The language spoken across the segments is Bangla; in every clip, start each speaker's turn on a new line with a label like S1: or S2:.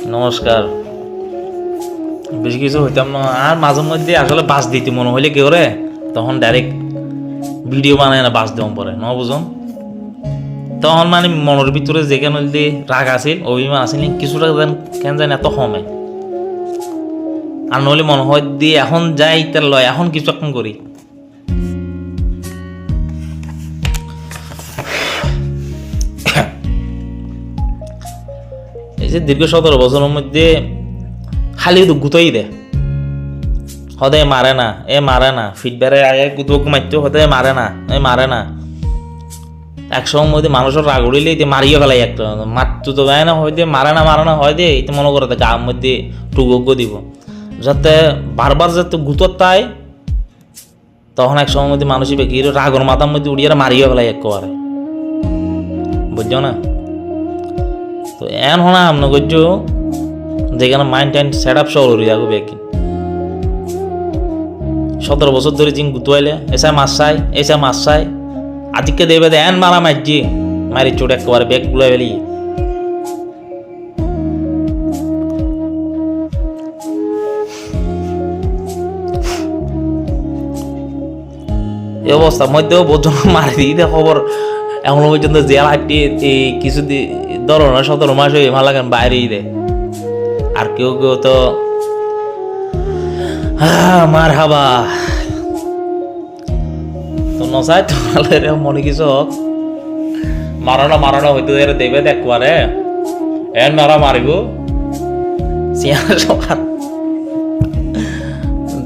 S1: নমস্কার। বেশি কিছু হইতাম না, আর মাঝে মধ্যে আসলে বাস দিতে মনে হইলে কেউ রে তখন ডাইরেক্ট ভিডিও বানায় না বাস দেওয়ার পরে ন বুঝুন। তখন মানে মনের ভিতরে যেখানে যদি রাগ আছিল অভিমান আছিল কিছুটা কেন জানি এত কমে, আর নহলে মনে হয় দিয়ে এখন যাই তার লয় এখন কিছু এখন করি। এই যে দীর্ঘ 17 বছরের মধ্যে খালি তো গুতাই দে, সদায় মারে না ফিডব্যারে আয় গুতুক মারতে সদায় মারে না এক সময় মধ্যে মানুষের রাগ উড়িলে মারিয়ে ফেলাই একটা মারতে তো গায় না হয় দিয়ে মারে না হয় দিয়ে এটা মনে করে গার মধ্যে টুগোগ্য দিব যাতে বারবার যাতে গুতর তাই তখন এক সময় মধ্যে মানুষই বেকি রাগর মাথার মধ্যে উড়িয়ে মারিয়ে ফেলাই একেবারে, বুঝছো না? তো এন হনা আমন করছো যেখানে মাইন্ড টাইন্ড সেট আপ সহ রয়ে যাবো বেকি 17 বছর ধরে জিং গুতুয়াইলে এসা মাছ চাই আদিকে দেবে এন মারা মারছি মারি চোট একেবারে ব্যাগ গুলো ফেলি। এই অবস্থা মধ্যেও বোঝন মারি দিই খবর এখনো পর্যন্ত জেল হাঁটি কিছু ধরো না 17 মাস হয়ে ভালো লাগেন বাইরেই দেয়। আর কেউ তো মার হাবা তো নসাই তোমার মনে কিছু হোক মারানো হইতে দেবে দেখবারে এন মারিব সিয়ার সবার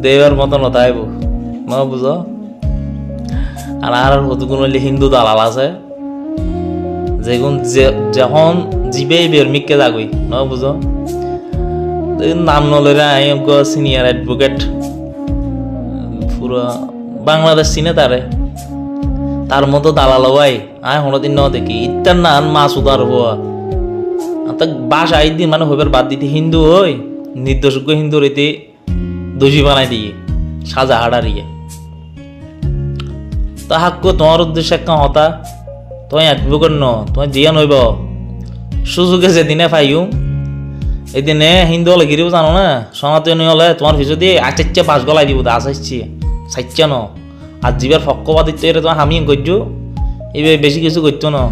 S1: দেবের মতো নতাইব ন বুঝো। আর হতুকুন হইলে হিন্দু দালাল আছে যেগুন যখন জিবে বের মিককে যাগই ন বুঝো। নাম নলরা সিনিয়র অ্যাডভোকেট পুরো বাংলাদেশ চিনে তার মতো দালাল ভাই আয় কোনোদিন ন দেখি ইত্যার নান মাছ উদার হওয়া বাসা দিন মানে হইবার বাদ দিতে হিন্দু হই নির্দোষজ্ঞ হিন্দু রীতি দোষী বানাই দিয়ে সাজা হাড়ারিয়ে তা হাক্য তোমার উদ্দেশ্যে একটা হতা তোমায় অ্যাডভোকেট ন তোমায় জিয়ান হইব সুযোগে যেদিনে পাইও এদিনে হিন্দু হলে গিরিব জানো না সনাতনী হলে তোমার পিছু দিয়ে আচাচ্চা পাঁচ গলাই দিব আচাচ্ছি চাইচ্ছা ন আর জীবের পক্ষপাতিত্ব এটা তোমার হামিয়ে করছো এবার বেশি কিছু করতো না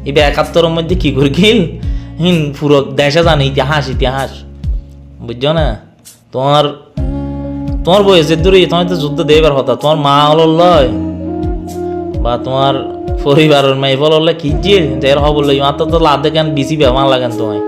S1: এবার 71-এর মধ্যে কি করে গেল পুরো দেশে জানে ইতিহাস বুঝছো না। তোমার বয়সের দূরে তোমার তো যুদ্ধ দেবার কথা তোমার মা হল লয় বা তোমার পরিবারের মাই ফল হলে কি যে হবল মাত্র তো লাভ দেখেন বেশি ব্যবহার লাগেন তোমায়